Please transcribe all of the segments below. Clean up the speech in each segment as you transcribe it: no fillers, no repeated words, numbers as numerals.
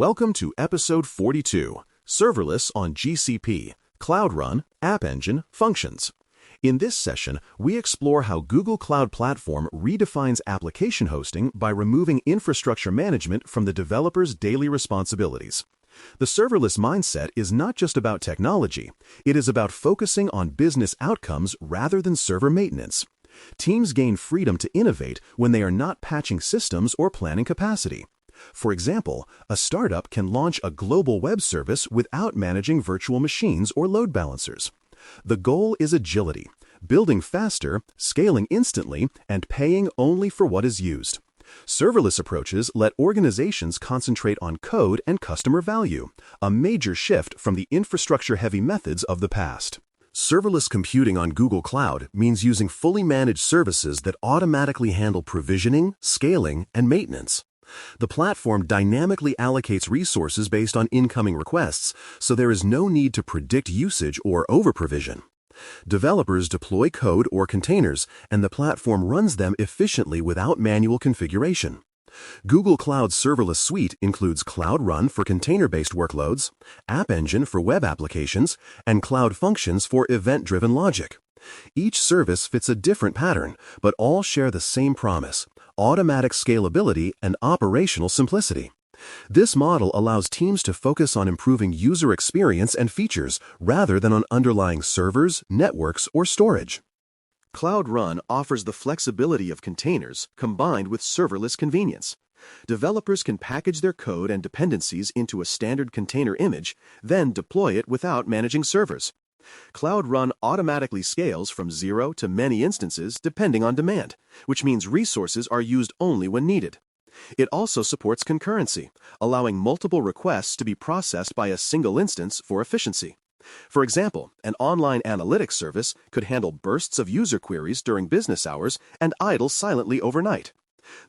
Welcome to Episode 42, Serverless on GCP, Cloud Run, App Engine, Functions. In this session, we explore how Google Cloud Platform redefines application hosting by removing infrastructure management from the developer's daily responsibilities. The serverless mindset is not just about technology, it is about focusing on business outcomes rather than server maintenance. Teams gain freedom to innovate when they are not patching systems or planning capacity. For example, a startup can launch a global web service without managing virtual machines or load balancers. The goal is agility, building faster, scaling instantly, and paying only for what is used. Serverless approaches let organizations concentrate on code and customer value, a major shift from the infrastructure-heavy methods of the past. Serverless computing on Google Cloud means using fully managed services that automatically handle provisioning, scaling, and maintenance. The platform dynamically allocates resources based on incoming requests, so there is no need to predict usage or over-provision. Developers deploy code or containers, and the platform runs them efficiently without manual configuration. Google Cloud Serverless Suite includes Cloud Run for container-based workloads, App Engine for web applications, and Cloud Functions for event-driven logic. Each service fits a different pattern, but all share the same promise: automatic scalability and operational simplicity. This model allows teams to focus on improving user experience and features rather than on underlying servers, networks, or storage. Cloud Run offers the flexibility of containers combined with serverless convenience. Developers can package their code and dependencies into a standard container image, then deploy it without managing servers. Cloud Run automatically scales from 0 to many instances depending on demand, which means resources are used only when needed. It also supports concurrency, allowing multiple requests to be processed by a single instance for efficiency. For example, an online analytics service could handle bursts of user queries during business hours and idle silently overnight.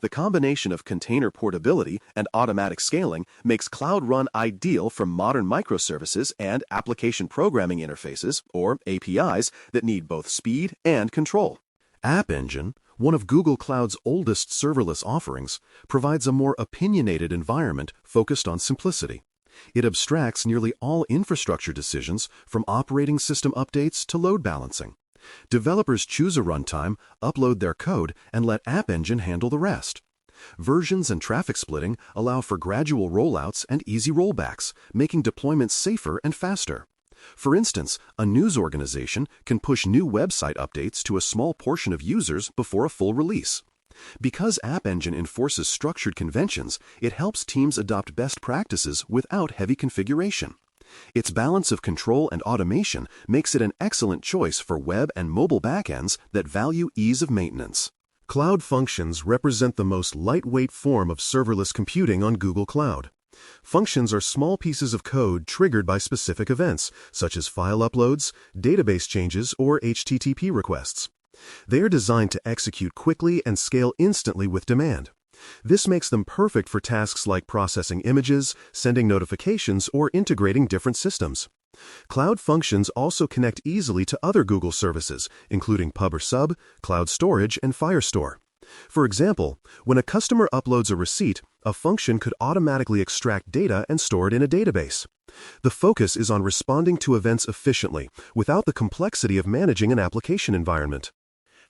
The combination of container portability and automatic scaling makes Cloud Run ideal for modern microservices and application programming interfaces, or APIs, that need both speed and control. App Engine, one of Google Cloud's oldest serverless offerings, provides a more opinionated environment focused on simplicity. It abstracts nearly all infrastructure decisions, from operating system updates to load balancing. Developers choose a runtime, upload their code, and let App Engine handle the rest. Versions and traffic splitting allow for gradual rollouts and easy rollbacks, making deployments safer and faster. For instance, a news organization can push new website updates to a small portion of users before a full release. Because App Engine enforces structured conventions, it helps teams adopt best practices without heavy configuration. Its balance of control and automation makes it an excellent choice for web and mobile backends that value ease of maintenance. Cloud Functions represent the most lightweight form of serverless computing on Google Cloud. Functions are small pieces of code triggered by specific events, such as file uploads, database changes, or HTTP requests. They are designed to execute quickly and scale instantly with demand. This makes them perfect for tasks like processing images, sending notifications, or integrating different systems. Cloud Functions also connect easily to other Google services, including Pub or Sub, Cloud Storage, and Firestore. For example, when a customer uploads a receipt, a function could automatically extract data and store it in a database. The focus is on responding to events efficiently, without the complexity of managing an application environment.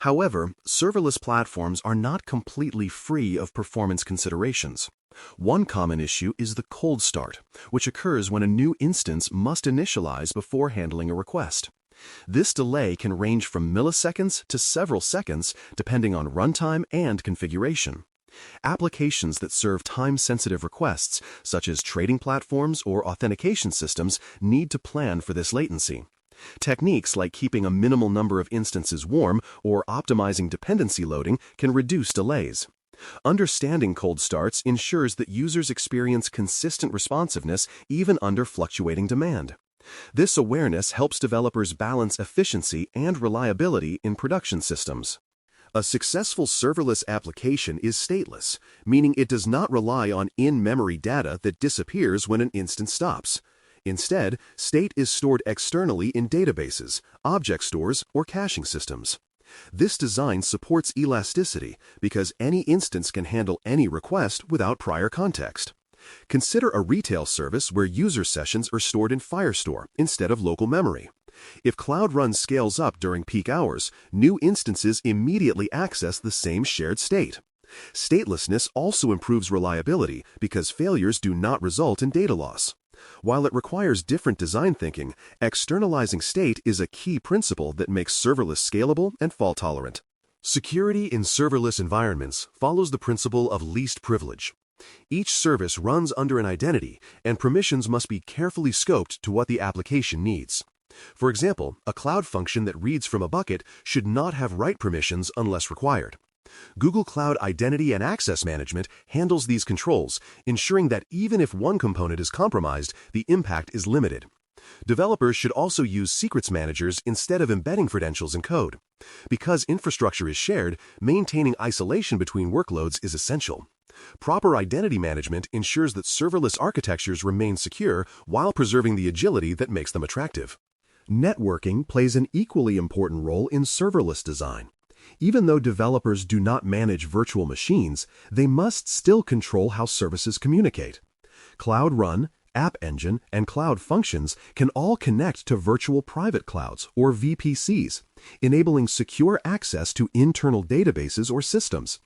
However, serverless platforms are not completely free of performance considerations. One common issue is the cold start, which occurs when a new instance must initialize before handling a request. This delay can range from milliseconds to several seconds, depending on runtime and configuration. Applications that serve time-sensitive requests, such as trading platforms or authentication systems, need to plan for this latency. Techniques like keeping a minimal number of instances warm or optimizing dependency loading can reduce delays. Understanding cold starts ensures that users experience consistent responsiveness even under fluctuating demand. This awareness helps developers balance efficiency and reliability in production systems. A successful serverless application is stateless, meaning it does not rely on in-memory data that disappears when an instance stops. Instead, state is stored externally in databases, object stores, or caching systems. This design supports elasticity because any instance can handle any request without prior context. Consider a retail service where user sessions are stored in Firestore instead of local memory. If Cloud Run scales up during peak hours, new instances immediately access the same shared state. Statelessness also improves reliability because failures do not result in data loss. While it requires different design thinking, externalizing state is a key principle that makes serverless scalable and fault-tolerant. Security in serverless environments follows the principle of least privilege. Each service runs under an identity, and permissions must be carefully scoped to what the application needs. For example, a cloud function that reads from a bucket should not have write permissions unless required. Google Cloud Identity and Access Management handles these controls, ensuring that even if one component is compromised, the impact is limited. Developers should also use secrets managers instead of embedding credentials in code. Because infrastructure is shared, maintaining isolation between workloads is essential. Proper identity management ensures that serverless architectures remain secure while preserving the agility that makes them attractive. Networking plays an equally important role in serverless design. Even though developers do not manage virtual machines, they must still control how services communicate. Cloud Run, App Engine, and Cloud Functions can all connect to virtual private clouds, or VPCs, enabling secure access to internal databases or systems.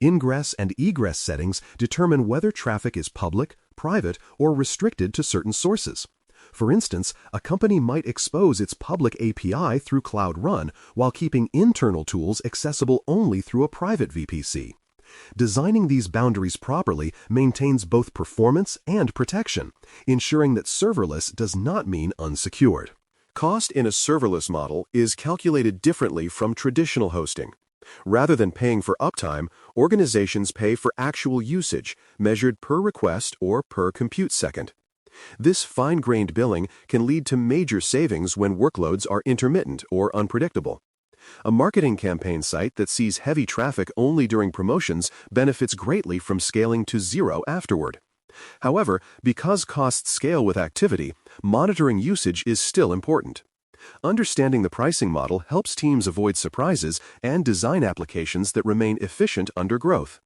Ingress and egress settings determine whether traffic is public, private, or restricted to certain sources. For instance, a company might expose its public API through Cloud Run while keeping internal tools accessible only through a private VPC. Designing these boundaries properly maintains both performance and protection, ensuring that serverless does not mean unsecured. Cost in a serverless model is calculated differently from traditional hosting. Rather than paying for uptime, organizations pay for actual usage, measured per request or per compute second. This fine-grained billing can lead to major savings when workloads are intermittent or unpredictable. A marketing campaign site that sees heavy traffic only during promotions benefits greatly from scaling to zero afterward. However, because costs scale with activity, monitoring usage is still important. Understanding the pricing model helps teams avoid surprises and design applications that remain efficient under growth.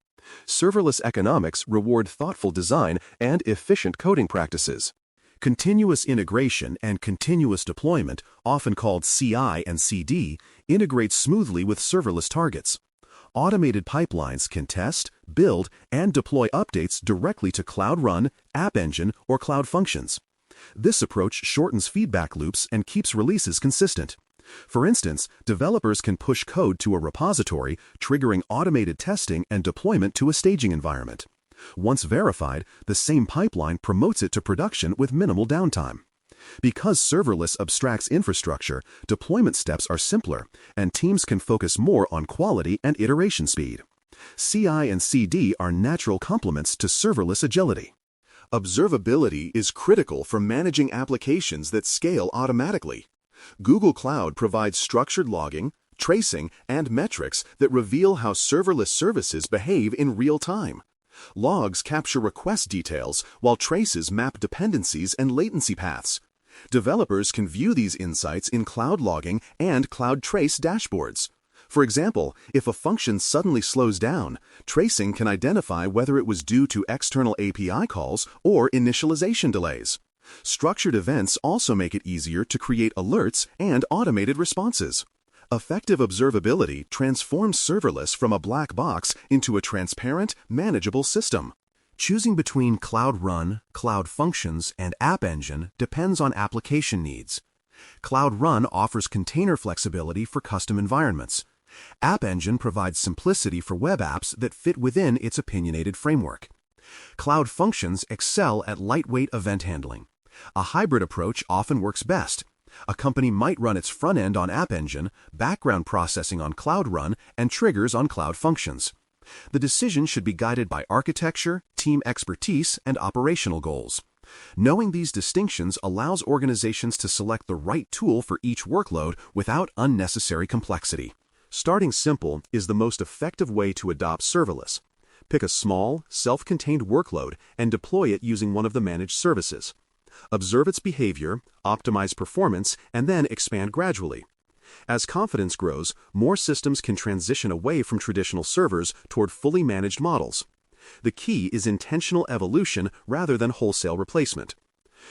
Serverless economics reward thoughtful design and efficient coding practices. Continuous integration and continuous deployment, often called CI and CD, integrate smoothly with serverless targets. Automated pipelines can test, build, and deploy updates directly to Cloud Run, App Engine, or Cloud Functions. This approach shortens feedback loops and keeps releases consistent. For instance, developers can push code to a repository, triggering automated testing and deployment to a staging environment. Once verified, the same pipeline promotes it to production with minimal downtime. Because serverless abstracts infrastructure, deployment steps are simpler, and teams can focus more on quality and iteration speed. CI and CD are natural complements to serverless agility. Observability is critical for managing applications that scale automatically. Google Cloud provides structured logging, tracing, and metrics that reveal how serverless services behave in real time. Logs capture request details, while traces map dependencies and latency paths. Developers can view these insights in Cloud Logging and Cloud Trace dashboards. For example, if a function suddenly slows down, tracing can identify whether it was due to external API calls or initialization delays. Structured events also make it easier to create alerts and automated responses. Effective observability transforms serverless from a black box into a transparent, manageable system. Choosing between Cloud Run, Cloud Functions, and App Engine depends on application needs. Cloud Run offers container flexibility for custom environments. App Engine provides simplicity for web apps that fit within its opinionated framework. Cloud Functions excel at lightweight event handling. A hybrid approach often works best. A company might run its front end on App Engine, background processing on Cloud Run, and triggers on Cloud Functions. The decision should be guided by architecture, team expertise, and operational goals. Knowing these distinctions allows organizations to select the right tool for each workload without unnecessary complexity. Starting simple is the most effective way to adopt serverless. Pick a small, self-contained workload and deploy it using one of the managed services. Observe its behavior, optimize performance, and then expand gradually. As confidence grows, more systems can transition away from traditional servers toward fully managed models. The key is intentional evolution rather than wholesale replacement.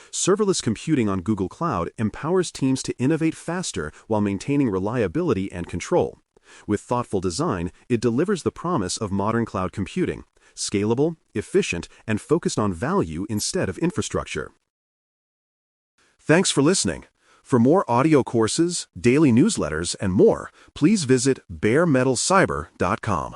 Serverless computing on Google Cloud empowers teams to innovate faster while maintaining reliability and control. With thoughtful design, it delivers the promise of modern cloud computing: scalable, efficient, and focused on value instead of infrastructure. Thanks for listening. For more audio courses, daily newsletters, and more, please visit BareMetalCyber.com.